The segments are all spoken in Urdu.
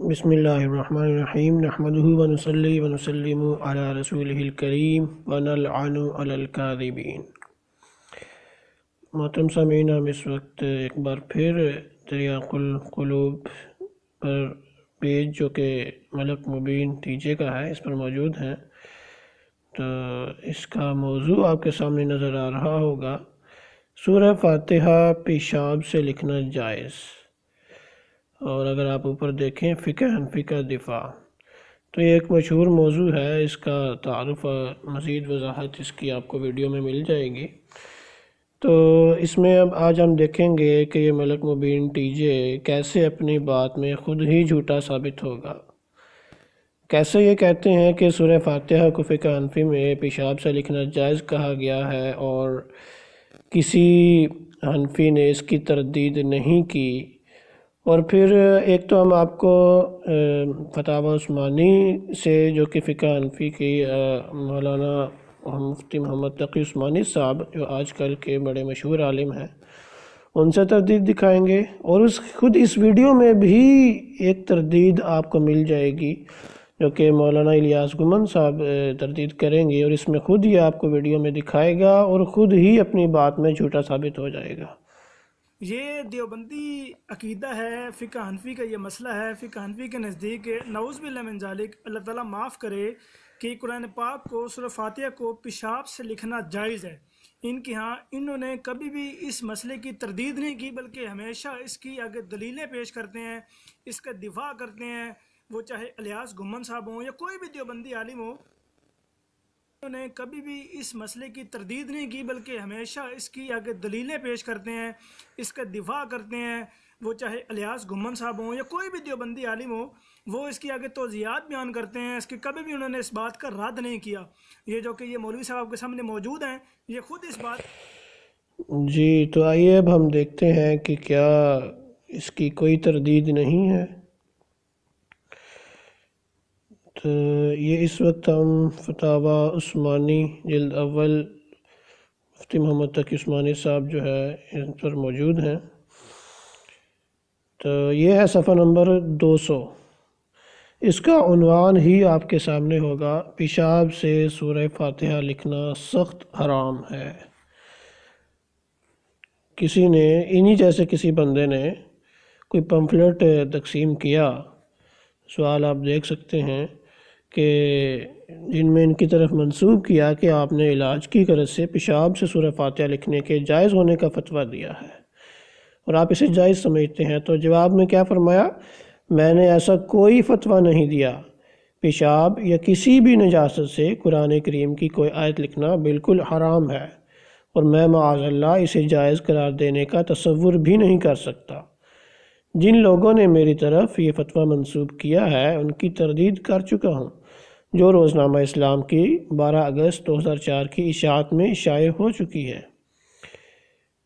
بسم اللہ الرحمن الرحیم نحمدہ ونصلی ونسلم علی رسولہ الکریم ونلعن علی الکاذبین۔ محترم سامعین، ہم اس وقت ایک بار پھر تریاق القلوب پر پیج جو کہ ملک مبین ٹیجے کا ہے اس پر موجود ہیں۔ تو اس کا موضوع آپ کے سامنے نظر آ رہا ہوگا، سورہ فاتحہ پیشاب سے لکھنا جائز۔ اور اگر آپ اوپر دیکھیں فقہ حنفی کا دفاع، تو یہ ایک مشہور موضوع ہے۔ اس کا تعارف مزید وضاحت اس کی آپ کو ویڈیو میں مل جائے گی۔ تو اس میں اب آج ہم دیکھیں گے کہ یہ ملک مبین ٹیجے کیسے اپنی بات میں خود ہی جھوٹا ثابت ہوگا۔ کیسے یہ کہتے ہیں کہ سورہ فاتحہ کو فقہ حنفی میں پیشاب سے لکھنا جائز کہا گیا ہے، اور کسی حنفی نے اس کی تردید نہیں کی۔ اور پھر ایک تو ہم آپ کو فتاوی عثمانی سے، جو کہ فقہ حنفی کی مولانا مفتی محمد تقی عثمانی صاحب جو آج کل کے بڑے مشہور عالم ہیں، ان سے تردید دکھائیں گے۔ اور خود اس ویڈیو میں بھی ایک تردید آپ کو مل جائے گی جو کہ مولانا الیاس گمن صاحب تردید کریں گے، اور اس میں خود ہی آپ کو ویڈیو میں دکھائے گا اور خود ہی اپنی بات میں جھوٹا ثابت ہو جائے گا۔ یہ دیوبندی عقیدہ ہے، فقہ حنفی کا یہ مسئلہ ہے۔ فقہ حنفی کے نزدیک نعوذ باللہ من ذالک، اللہ تعالیٰ معاف کرے، کہ قرآن پاک کو سورہ فاتحہ کو پیشاب سے لکھنا جائز ہے۔ ان کے ہاں انہوں نے کبھی بھی اس مسئلے کی تردید نہیں کی، بلکہ ہمیشہ اس کی آگے دلیلیں پیش کرتے ہیں، اس کا دفاع کرتے ہیں، وہ چاہے الیاس گمن صاحب ہوں یا کوئی بھی دیوبندی عالم ہو۔ انہوں نے کبھی بھی اس مسئلے کی تردید نہیں کی، بلکہ ہمیشہ اس کی آگے دلیلیں پیش کرتے ہیں، اس کا دفاع کرتے ہیں، وہ چاہے الیاس گمن صاحب ہوں یا کوئی بھی دیوبندی عالم ہو، وہ اس کی آگے توضیحات بیان کرتے ہیں۔ اس کی کبھی بھی انہوں نے اس بات کا رد نہیں کیا۔ یہ جو کہ یہ مولوی صاحب کے سامنے موجود ہیں، یہ خود اس بات جی تو آئیے اب ہم دیکھتے ہیں کہ کیا اس کی کوئی تردید نہیں ہے۔ تو یہ اس وقت ہم فتاوی عثمانی جلد اول مفتی محمد تقی عثمانی صاحب جو ہے ان پر موجود ہیں۔ تو یہ ہے صفحہ نمبر 200۔ اس کا عنوان ہی آپ کے سامنے ہوگا، پیشاب سے سورہ فاتحہ لکھنا سخت حرام ہے۔ کسی نے انہی جیسے کسی بندے نے کوئی پمفلٹ تقسیم کیا، سوال آپ دیکھ سکتے ہیں کہ جن میں ان کی طرف منسوب کیا کہ آپ نے علاج کی غرض سے پیشاب سے سورہ فاتحہ لکھنے کے جائز ہونے کا فتویٰ دیا ہے اور آپ اسے جائز سمجھتے ہیں۔ تو جواب میں کیا فرمایا؟ میں نے ایسا کوئی فتویٰ نہیں دیا۔ پیشاب یا کسی بھی نجاست سے قرآن کریم کی کوئی آیت لکھنا بالکل حرام ہے، اور میں معاذ اللہ اسے جائز قرار دینے کا تصور بھی نہیں کر سکتا۔ جن لوگوں نے میری طرف یہ فتویٰ منسوب کیا ہے ان کی تردید کر چکا ہوں، جو روزنامہ اسلام کی 12 اگست 2004 کی اشاعت میں شائع ہو چکی ہے۔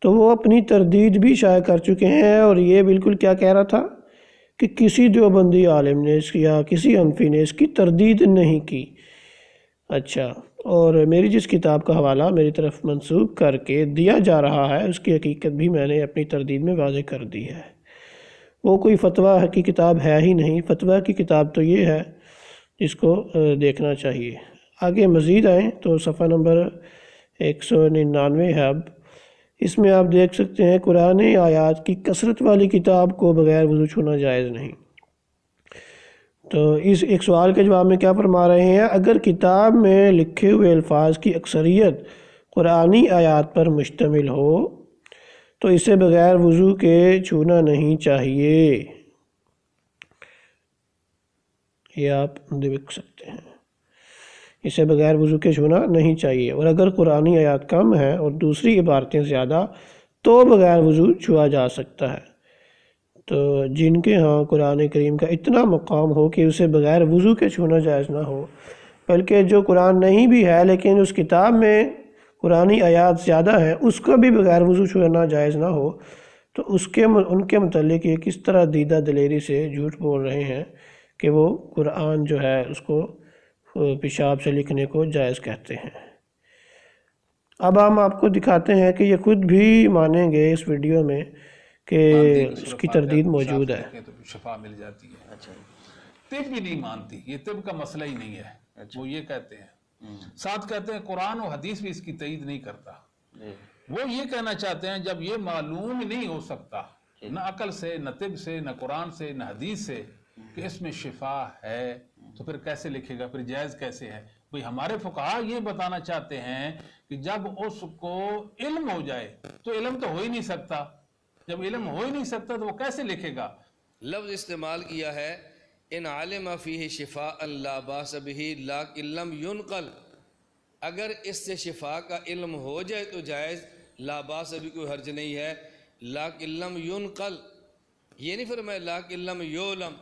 تو وہ اپنی تردید بھی شائع کر چکے ہیں، اور یہ بالکل کیا کہہ رہا تھا کہ کسی دیوبندی عالم نے یا کسی حنفی نے اس کی تردید نہیں کی۔ اچھا، اور میری جس کتاب کا حوالہ میری طرف منسوب کر کے دیا جا رہا ہے اس کی حقیقت بھی میں نے اپنی تردید میں واضح کر دی ہے۔ وہ کوئی فتویٰ کی کتاب ہے ہی نہیں۔ فتویٰ کی کتاب تو یہ ہے جس کو دیکھنا چاہیے۔ آگے مزید آئیں تو صفحہ نمبر 199 ہے اب۔ اس میں آپ دیکھ سکتے ہیں قرآن آیات کی کثرت والی کتاب کو بغیر وضو چھونا جائز نہیں۔ تو اس ایک سوال کے جواب میں کیا فرما رہے ہیں؟ اگر کتاب میں لکھے ہوئے الفاظ کی اکثریت قرآنی آیات پر مشتمل ہو تو اسے بغیر وضو کے چھونا نہیں چاہیے۔ یہ آپ دیکھ سکتے ہیں، اسے بغیر وضو کے چھونا نہیں چاہیے، اور اگر قرآنی آیات کم ہیں اور دوسری عبارتیں زیادہ تو بغیر وضو چھوا جا سکتا ہے۔ تو جن کے ہاں قرآن کریم کا اتنا مقام ہو کہ اسے بغیر وضو کے چھونا جائز نہ ہو، بلکہ جو قرآن نہیں بھی ہے لیکن اس کتاب میں قرآنی آیات زیادہ ہیں اس کو بھی بغیر وضو چھونا جائز نہ ہو، تو ان کے متعلق یہ کس طرح دیدہ دلیری سے جھوٹ بول رہے ہیں کہ وہ قرآن جو ہے اس کو پیشاب سے لکھنے کو جائز کہتے ہیں۔ اب ہم آپ کو دکھاتے ہیں کہ یہ خود بھی مانیں گے اس ویڈیو میں کہ مانتی ہے کہ اس سورہ کی فاتحہ تردید کو پیشاب موجود سے ہے۔ لکھیں تو شفا مل جاتی ہے۔ اچھا طب بھی نہیں مانتی، یہ طب کا مسئلہ ہی نہیں ہے، اچھا۔ وہ یہ کہتے ہیں۔ ساتھ کہتے ہیں قرآن و حدیث بھی اس کی تائید نہیں کرتا۔ جی وہ یہ کہنا چاہتے ہیں جب یہ معلوم ہی نہیں ہو سکتا نہ عقل سے، نہ طب سے، نہ قرآن سے، نہ حدیث سے کہ اس میں شفا ہے، تو پھر کیسے لکھے گا، پھر جائز کیسے ہے؟ بھئی ہمارے فقہا یہ بتانا چاہتے ہیں کہ جب اس کو علم ہو جائے تو علم تو ہو ہی نہیں سکتا، جب علم ہو ہی نہیں سکتا تو وہ کیسے لکھے گا؟ لفظ استعمال کیا ہے ان عالم فیہ شفاء لا باس بہ لیکن لم ینقل، اگر اس سے شفا کا علم ہو جائے تو جائز، لا باس بھی کوئی حرج نہیں ہے، لیکن لم ینقل یہ نہیں فرمایا لیکن لم یعلم،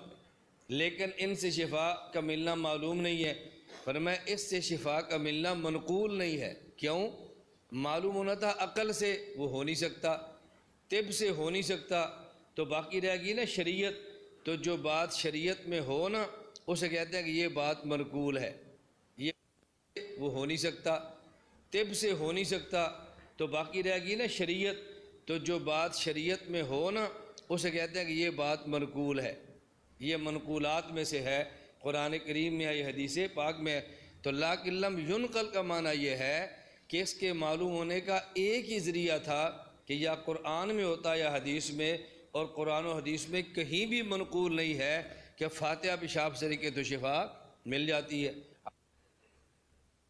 لیکن ان سے شفا کا ملنا معلوم نہیں ہے، فرمایا اس سے شفا کا ملنا منقول نہیں ہے۔ کیوں؟ معلوم ہونا تھا عقل سے، وہ ہو نہیں سکتا، طب سے ہو نہیں سکتا، تو باقی رہ گئی نا شریعت، تو جو بات شریعت میں ہو نا اسے کہتے ہیں کہ یہ بات منقول ہے، یہ وہ ہو نہیں سکتا، طب سے ہو نہیں سکتا، تو باقی رہ گئی نا شریعت، تو جو بات شریعت میں ہو نا اسے کہتے ہیں کہ یہ بات منقول ہے، یہ منقولات میں سے ہے، قرآن کریم میں ہے، یہ حدیث پاک میں ہے۔ تو لیکن لم ینقل کا معنی یہ ہے کہ اس کے معلوم ہونے کا ایک ہی ذریعہ تھا کہ یا قرآن میں ہوتا یا حدیث میں، اور قرآن و حدیث میں کہیں بھی منقول نہیں ہے کہ فاتحہ پیشاب سے لکھے تو شفا مل جاتی ہے۔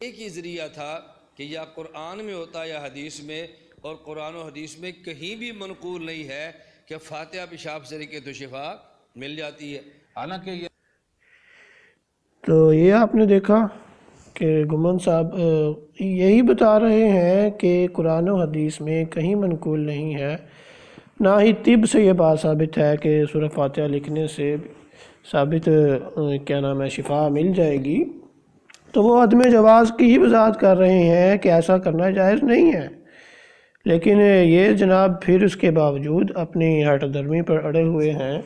ایک ہی ذریعہ تھا کہ یا قرآن میں ہوتا یا حدیث میں، اور قرآن و حدیث میں کہیں بھی منقول نہیں ہے کہ فاتحہ پیشاب سے لکھے تو شفا مل جاتی ہے۔ حالانکہ یہ تو یہ آپ نے دیکھا کہ گمن صاحب یہی بتا رہے ہیں کہ قرآن و حدیث میں کہیں منقول نہیں ہے، نہ ہی طب سے یہ بات ثابت ہے کہ سورہ فاتحہ لکھنے سے ثابت کیا نام ہے شفا مل جائے گی، تو وہ عدم جواز کی ہی وضاحت کر رہے ہیں کہ ایسا کرنا جائز نہیں ہے، لیکن یہ جناب پھر اس کے باوجود اپنی ہٹ درمی پر اڑے ہوئے ہیں،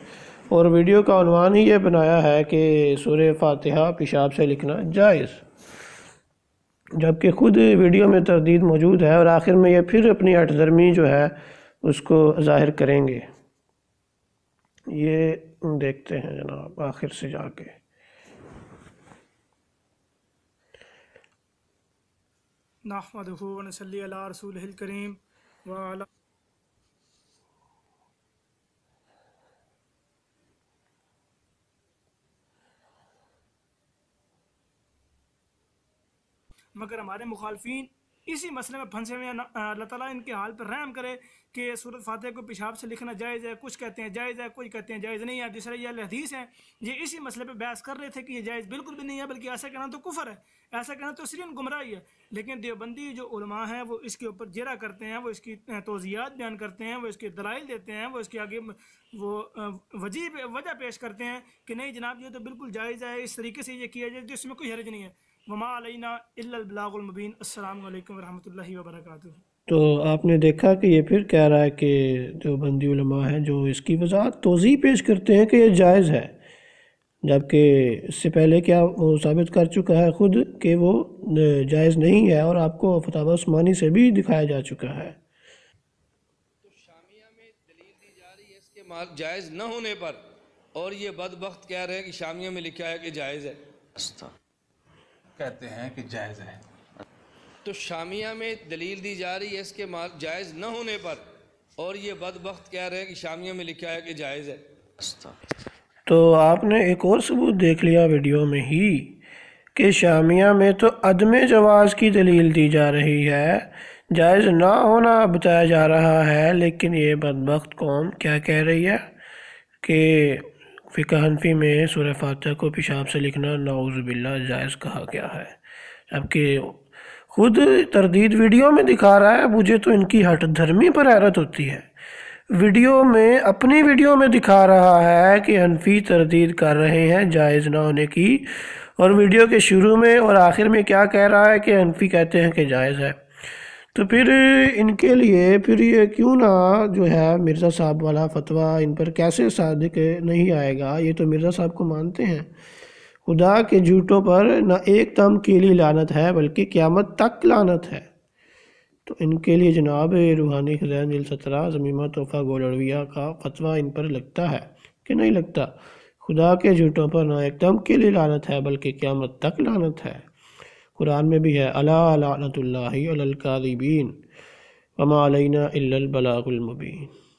اور ویڈیو کا عنوان ہی یہ بنایا ہے کہ سورہ فاتحہ پیشاب سے لکھنا جائز، جبکہ خود ویڈیو میں تردید موجود ہے، اور آخر میں یہ پھر اپنی ہٹ درمی جو ہے اس کو ظاہر کریں گے۔ یہ دیکھتے ہیں جناب آخر سے جا کے۔ نحمدہ ونصلی علی رسولہ الکریم وعلی مگر ہمارے مخالفین اسی مسئلے میں پھنسے ہوئے ہیں۔ اللہ تعالیٰ ان کے حال پر رحم کرے کہ سورۃ فاتحہ کو پیشاب سے لکھنا جائز ہے، کچھ کہتے ہیں جائز ہے، کوئی کہتے ہیں جائز نہیں ہے۔ دوسرا یہ اہل حدیث ہیں، یہ اسی مسئلے پہ بحث کر رہے تھے کہ یہ جائز بالکل بھی نہیں ہے، بلکہ ایسا کہنا تو کفر ہے، ایسا کہنا تو صرف گمراہی ہے۔ لیکن دیوبندی جو علماء ہیں وہ اس کے اوپر جرا کرتے ہیں، وہ اس کی توضیحات بیان کرتے ہیں، وہ اس کے دلائل دیتے ہیں، وہ اس کے آگے وہ وجہ پیش کرتے ہیں کہ نہیں جناب یہ تو بالکل جائز ہے، اس طریقے سے یہ کیا جائے تو اس میں کوئی حرج نہیں ہے۔ وما علینا الا البلاغ المبین۔ السلام علیکم ورحمۃ اللہ وبرکاتہ۔ تو آپ نے دیکھا کہ یہ پھر کہہ رہا ہے کہ جو بندی علماء ہیں جو اس کی وضاحت توضیح پیش کرتے ہیں کہ یہ جائز ہے، جبکہ اس سے پہلے کیا وہ ثابت کر چکا ہے خود کہ وہ جائز نہیں ہے، اور آپ کو فتاوی عثمانی سے بھی دکھایا جا چکا ہے۔ تو شامیہ میں دلیل دی جا رہی ہے اس کے جائز نہ ہونے پر، اور یہ بدبخت کہہ رہے ہیں کہ شامیہ میں لکھا ہے کہ جائز ہے۔ کہتے ہیں کہ جائز ہے۔ تو شامیہ میں دلیل دی جا رہی ہے اس کے جائز نہ ہونے پر، اور یہ بدبخت کہہ رہے ہیں کہ شامیہ میں لکھا ہے کہ جائز ہے۔ تو آپ نے ایک اور ثبوت دیکھ لیا ویڈیو میں ہی کہ شامیہ میں تو عدم جواز کی دلیل دی جا رہی ہے، جائز نہ ہونا بتایا جا رہا ہے، لیکن یہ بدبخت قوم کیا کہہ رہی ہے کہ فقہ حنفی میں سورہ فاتحہ کو پیشاب سے لکھنا نعوذ باللہ جائز کہا گیا ہے، جبکہ خود تردید ویڈیو میں دکھا رہا ہے۔ مجھے تو ان کی ہٹ دھرمی پر حیرت ہوتی ہے، ویڈیو میں اپنی ویڈیو میں دکھا رہا ہے کہ حنفی تردید کر رہے ہیں جائز نہ ہونے کی، اور ویڈیو کے شروع میں اور آخر میں کیا کہہ رہا ہے کہ حنفی کہتے ہیں کہ جائز ہے۔ تو پھر ان کے لیے پھر یہ کیوں نہ جو ہے مرزا صاحب والا فتویٰ ان پر کیسے صادق نہیں آئے گا؟ یہ تو مرزا صاحب کو مانتے ہیں۔ خدا کے جھوٹوں پر نہ ایک دم کیلی لعنت ہے بلکہ قیامت تک لعنت ہے۔ تو ان کے لیے جناب روحانی خزائن جلد 17 ضمیمہ تحفہ گولڑویہ کا فتویٰ ان پر لگتا ہے کہ نہیں لگتا؟ خدا کے جھوٹوں پر نہ ایک دم کے لیے لعنت ہے بلکہ قیامت تک لعنت ہے۔ قرآن میں بھی ہے الا لعنت اللہ علی الکاذبین وما علینا الا البلاغ المبین۔